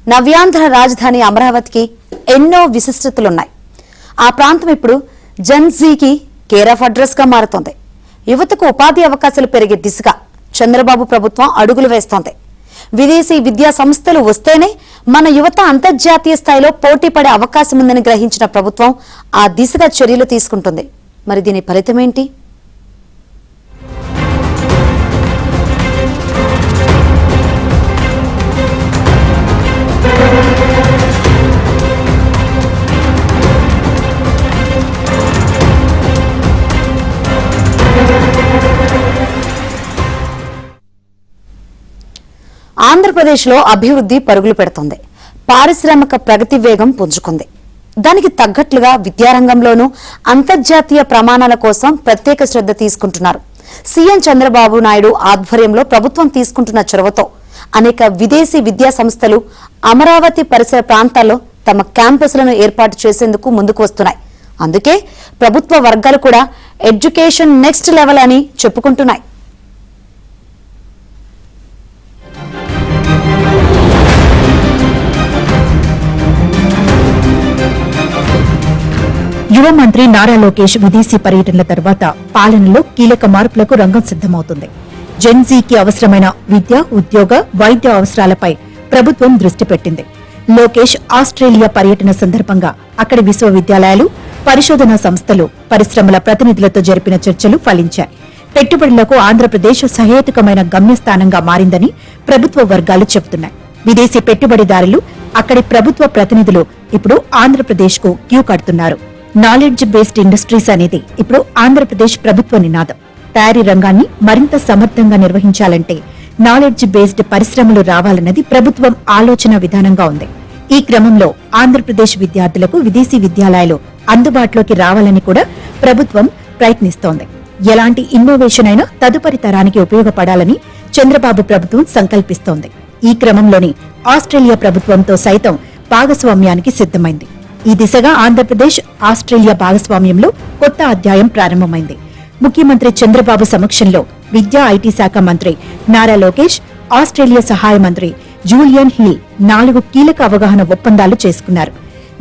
నవ్యాంధ్ర రాజధాని అమరావతికి ఎన్నో విశిష్టతలున్నాయి. ఆ ప్రాంతం ఇప్పుడు జెన్జీకి కేర్ ఆఫ్ అడ్రస్ గా మారుతోంది. యువతకు ఉపాధి అవకాశాలు పెరిగే దిశగా చంద్రబాబు ప్రభుత్వం అడుగులు వేస్తోంది. విదేశీ విద్యా సంస్థలు వస్తేనే మన యువత అంతర్జాతీయ స్థాయిలో పోటీ పడే అవకాశం ఉందని గ్రహించిన ప్రభుత్వం ఆ దిశగా చర్యలు తీసుకుంటుంది. మరి దీని ఫలితమేంటి? ఆంధ్రప్రదేశ్లో అభివృద్ధి పరుగులు పెడుతోంది. పారిశ్రామిక ప్రగతి వేగం పుంజుకుంది. దానికి తగ్గట్లుగా విద్యారంగంలోనూ అంతర్జాతీయ ప్రమాణాల కోసం ప్రత్యేక శ్రద్ధ తీసుకుంటున్నారు. సీఎం చంద్రబాబు నాయుడు ఆధ్వర్యంలో ప్రభుత్వం తీసుకుంటున్న చొరవతో అనేక విదేశీ విద్యా సంస్థలు అమరావతి పరిసర ప్రాంతాల్లో తమ క్యాంపస్లను ఏర్పాటు చేసేందుకు ముందుకు వస్తున్నాయి. అందుకే ప్రభుత్వ వర్గాలు కూడా ఎడ్యుకేషన్ నెక్స్ట్ లెవెల్ అని చెప్పుకుంటున్నాయి. యువ మంత్రి నారా లోకేష్ విదేశీ పర్యటనల తర్వాత పాలనలో కీలక మార్పులకు రంగం సిద్దమవుతుంది. జెన్జీకి అవసరమైన విద్య, ఉద్యోగ, వైద్య అవసరాలపై ప్రభుత్వం దృష్టి పెట్టింది. లోకేష్ ఆస్ట్రేలియా పర్యటన సందర్భంగా అక్కడి విశ్వవిద్యాలయాలు, పరిశోధనా సంస్థలు, పరిశ్రమల ప్రతినిధులతో జరిపిన చర్చలు ఫలించాయి. పెట్టుబడులకు ఆంధ్రప్రదేశ్ సహేతుకమైన గమ్యస్థానంగా మారిందని ప్రభుత్వ వర్గాలు చెబుతున్నాయి. విదేశీ పెట్టుబడిదారులు, అక్కడి ప్రభుత్వ ప్రతినిధులు ఇప్పుడు ఆంధ్రప్రదేశ్ కు క్యూ కడుతున్నారు. నాలెడ్జ్ బేస్డ్ ఇండస్ట్రీస్ అనేది ఇప్పుడు ఆంధ్రప్రదేశ్ ప్రభుత్వ నినాదం. తయారీ రంగాన్ని మరింత సమర్థంగా నిర్వహించాలంటే నాలెడ్జ్ బేస్డ్ పరిశ్రమలు రావాలన్నది ప్రభుత్వం ఆలోచన విధానంగా ఉంది. ఈ క్రమంలో ఆంధ్రప్రదేశ్ విద్యార్థులకు విదేశీ విద్యాలయాలు అందుబాటులోకి రావాలని కూడా ప్రభుత్వం ప్రయత్నిస్తోంది. ఎలాంటి ఇన్నోవేషన్ అయినా తదుపరి తరానికి ఉపయోగపడాలని చంద్రబాబు ప్రభుత్వం సంకల్పిస్తోంది. ఈ క్రమంలోని ఆస్ట్రేలియా ప్రభుత్వంతో సైతం భాగస్వామ్యానికి సిద్దమైంది. ఈ దిశగా ఆంధ్రప్రదేశ్ ఆస్ట్రేలియా భాగస్వామ్యంలో కొత్త అధ్యాయం ప్రారంభమైంది. ముఖ్యమంత్రి చంద్రబాబు సమక్షంలో విద్యా, ఐటీ శాఖ మంత్రి నారా లోకేష్, ఆస్ట్రేలియా సహాయ మంత్రి జూలియన్ హిల్ 4 కీలక అవగాహన ఒప్పందాలు చేసుకున్నారు.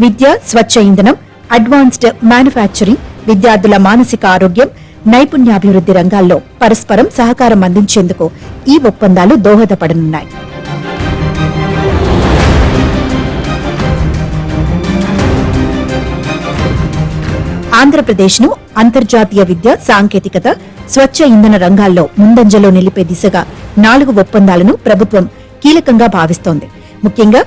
విద్య, స్వచ్ఛ ఇంధనం, అడ్వాన్స్డ్ మ్యానుఫ్యాక్చరింగ్, విద్యార్థుల మానసిక ఆరోగ్యం, నైపుణ్యాభివృద్ధి రంగాల్లో పరస్పరం సహకారం అందించేందుకు ఈ ఒప్పందాలు దోహదపడనున్నాయి. ఆంధ్రప్రదేశ్ ను అంతర్జాతీయ విద్య, సాంకేతికత, స్వచ్ఛ ఇంధన రంగాల్లో ముందంజలో నిలిపే దిశగా 4 ఒప్పందాలను ప్రభుత్వం కీలకంగా భావిస్తోంది. ముఖ్యంగా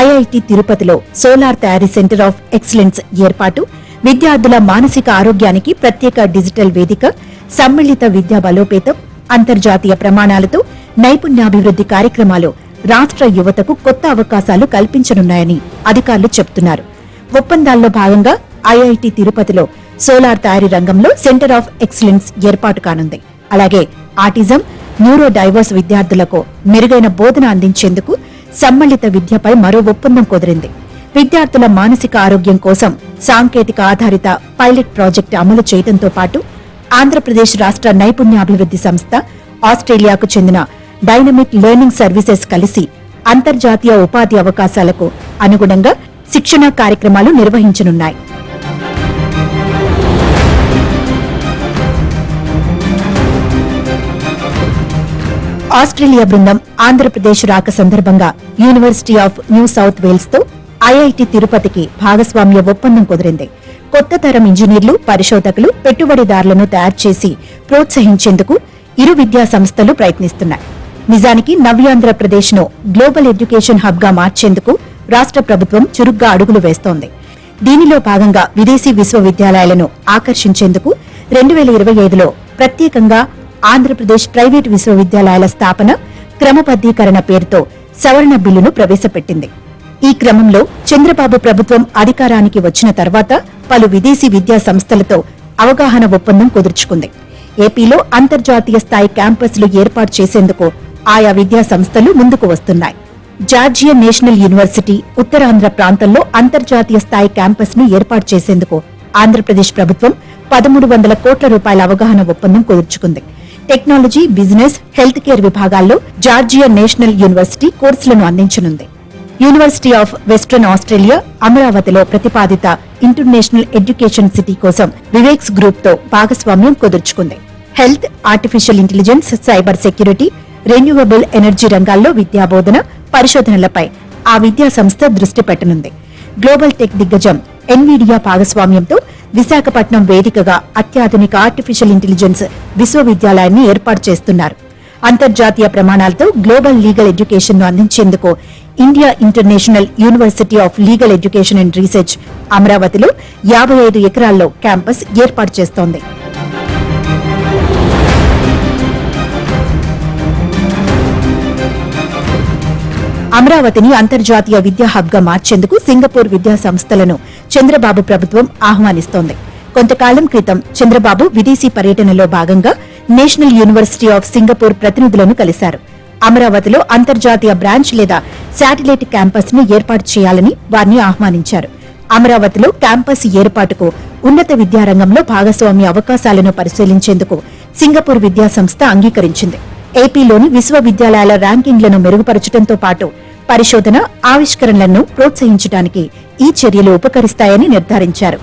ఐఐటి తిరుపతిలో సోలార్ తయారీ సెంటర్ ఆఫ్ ఎక్సలెన్స్ ఏర్పాటు, విద్యార్థుల మానసిక ఆరోగ్యానికి ప్రత్యేక డిజిటల్ వేదిక, సమ్మిళిత విద్యా బలోపేతం, అంతర్జాతీయ ప్రమాణాలతో నైపుణ్యాభివృద్ధి కార్యక్రమాలు రాష్ట్ర యువతకు కొత్త అవకాశాలు కల్పించనున్నాయని అధికారులు చెబుతున్నారు. ఒప్పందాల్లో భాగంగా ఐఐటి తిరుపతిలో సోలార్ తయారీ రంగంలో సెంటర్ ఆఫ్ ఎక్సలెన్స్ ఏర్పాటు కానుంది. అలాగే ఆటిజం, న్యూరో డైవర్స్ విద్యార్థులకు మెరుగైన బోధన అందించేందుకు సమ్మిళిత విద్యపై మరో ఒప్పందం కుదిరింది. విద్యార్థుల మానసిక ఆరోగ్యం కోసం సాంకేతిక ఆధారిత పైలట్ ప్రాజెక్టు అమలు చేయడంతో పాటు ఆంధ్రప్రదేశ్ రాష్ట్ర నైపుణ్యాభివృద్ధి సంస్థ, ఆస్ట్రేలియాకు చెందిన డైనమిక్ లెర్నింగ్ సర్వీసెస్ కలిసి అంతర్జాతీయ ఉపాధి అవకాశాలకు అనుగుణంగా శిక్షణా కార్యక్రమాలు నిర్వహించనున్నాయి. ఆస్ట్రేలియా బృందం ఆంధ్రప్రదేశ్ రాక సందర్భంగా university of New South Wales తో ఐఐటి తిరుపతికి భాగస్వామ్య ఒప్పందం కుదిరింది. కొత్త తరం ఇంజనీర్లు, పరిశోధకులు, పెట్టుబడిదారులను తయారు చేసి ప్రోత్సహించేందుకు ఇరు విద్యా సంస్థలు ప్రయత్నిస్తున్నాయి. నిజానికి నవ్యాంధ్రప్రదేశ్ ను గ్లోబల్ ఎడ్యుకేషన్ హబ్ గా మార్చేందుకు రాష్ట్ర ప్రభుత్వం చురుగ్గా అడుగులు వేస్తోంది. దీనిలో భాగంగా విదేశీ విశ్వవిద్యాలయాలను ఆకర్షించేందుకు 2025లో ప్రత్యేకంగా ఆంధ్రప్రదేశ్ ప్రైవేటు విశ్వవిద్యాలయాల స్థాపన, క్రమబద్దీకరణ పేరుతో సవరణ బిల్లును ప్రవేశపెట్టింది. ఈ క్రమంలో చంద్రబాబు ప్రభుత్వం అధికారానికి వచ్చిన తర్వాత పలు విదేశీ విద్యా సంస్థలతో అవగాహన ఒప్పందం కుదుర్చుకుంది. ఏపీలో అంతర్జాతీయ స్థాయి క్యాంపస్లు ఏర్పాటు చేసేందుకు ఆయా విద్యా సంస్థలు ముందుకు వస్తున్నాయి. జార్జియా నేషనల్ యూనివర్సిటీ ఉత్తరాంధ్ర ప్రాంతంలో అంతర్జాతీయ స్థాయి క్యాంపస్ ను ఏర్పాటు చేసేందుకు ఆంధ్రప్రదేశ్ ప్రభుత్వం 1300 కోట్ల రూపాయల అవగాహన ఒప్పందం కుదుర్చుకుంది. టెక్నాలజీ, బిజినెస్, హెల్త్ కేర్ విభాగాల్లో జార్జియా నేషనల్ యూనివర్సిటీ కోర్సులను అందించనుంది. యూనివర్సిటీ ఆఫ్ వెస్ట్రన్ ఆస్ట్రేలియా అమరావతిలో ప్రతిపాదిత ఇంటర్నేషనల్ ఎడ్యుకేషన్ సిటీ కోసం వివేక్స్ గ్రూప్ తో భాగస్వామ్యం కుదుర్చుకుంది. Health, artificial intelligence, cyber security, renewable energy రంగాల్లో విద్యాబోధన, పరిశోధనలపై ఆ విద్యా సంస్థ దృష్టి పెట్టనుంది. గ్లోబల్ టెక్ దిగ్గజం ఎన్విడియా భాగస్వామ్యంతో విశాఖపట్నం వేదికగా అత్యాధునిక ఆర్టిఫిషియల్ ఇంటెలిజెన్స్ విశ్వవిద్యాలయాన్ని ఏర్పాటు చేస్తున్నారు. అంతర్జాతీయ ప్రమాణాలతో గ్లోబల్ లీగల్ ఎడ్యుకేషన్ ను అందించేందుకు India international university of legal education and research అమరావతిలో 55 ఎకరాల్లో క్యాంపస్ ఏర్పాటు చేస్తోంది. అమరావతిని అంతర్జాతీయ విద్యా హబ్ గా మార్చేందుకు సింగపూర్ విద్యా సంస్థలను చంద్రబాబు ప్రభుత్వం ఆహ్వానిస్తోంది. కొంతకాలం క్రితం చంద్రబాబు విదేశీ పర్యటనలో భాగంగా నేషనల్ యూనివర్సిటీ ఆఫ్ సింగపూర్ ప్రతినిధులను కలిశారు. అమరావతిలో అంతర్జాతీయ బ్రాంచ్ లేదా శాటిలైట్ క్యాంపస్ ను ఏర్పాటు చేయాలని వారిని ఆహ్వానించారు. అమరావతిలో క్యాంపస్ ఏర్పాటుకు ఉన్నత విద్యారంగంలో భాగస్వామ్య అవకాశాలను పరిశీలించేందుకు సింగపూర్ విద్యా సంస్థ అంగీకరించింది. ఏపీలోని విశ్వవిద్యాలయాల ర్యాంకింగ్లను మెరుగుపరచడంతో పాటు పరిశోధన, ఆవిష్కరణలను ప్రోత్సహించడానికి ఈ చర్యలు ఉపకరిస్తాయని నిర్ధారించారు.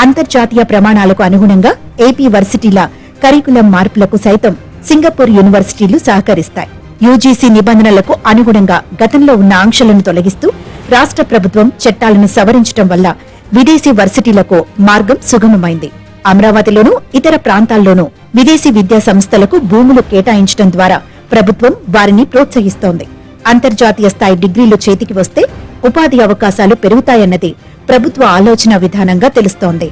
అంతర్జాతీయ ప్రమాణాలకు అనుగుణంగా ఏపీ వర్సిటీల కరికులం మార్పులకు సైతం సింగపూర్ యూనివర్సిటీలు సహకరిస్తాయి. యూజీసీ నిబంధనలకు అనుగుణంగా గతంలో ఉన్న ఆంక్షలను తొలగిస్తూ రాష్ట్ర ప్రభుత్వం చట్టాలను సవరించడం వల్ల విదేశీ వర్సిటీలకు మార్గం సుగమమైంది. అమరావతిలోనూ ఇతర ప్రాంతాల్లోనూ విదేశీ విద్యా సంస్థలకు భూములు కేటాయించడం ద్వారా ప్రభుత్వం వారిని ప్రోత్సహిస్తోంది. అంతర్జాతీయ స్థాయి డిగ్రీలు చేతికి వస్తే ఉపాధి అవకాశాలు పెరుగుతాయన్నది ప్రభుత్వ ఆలోచన విధానంగా తెలుస్తోంది.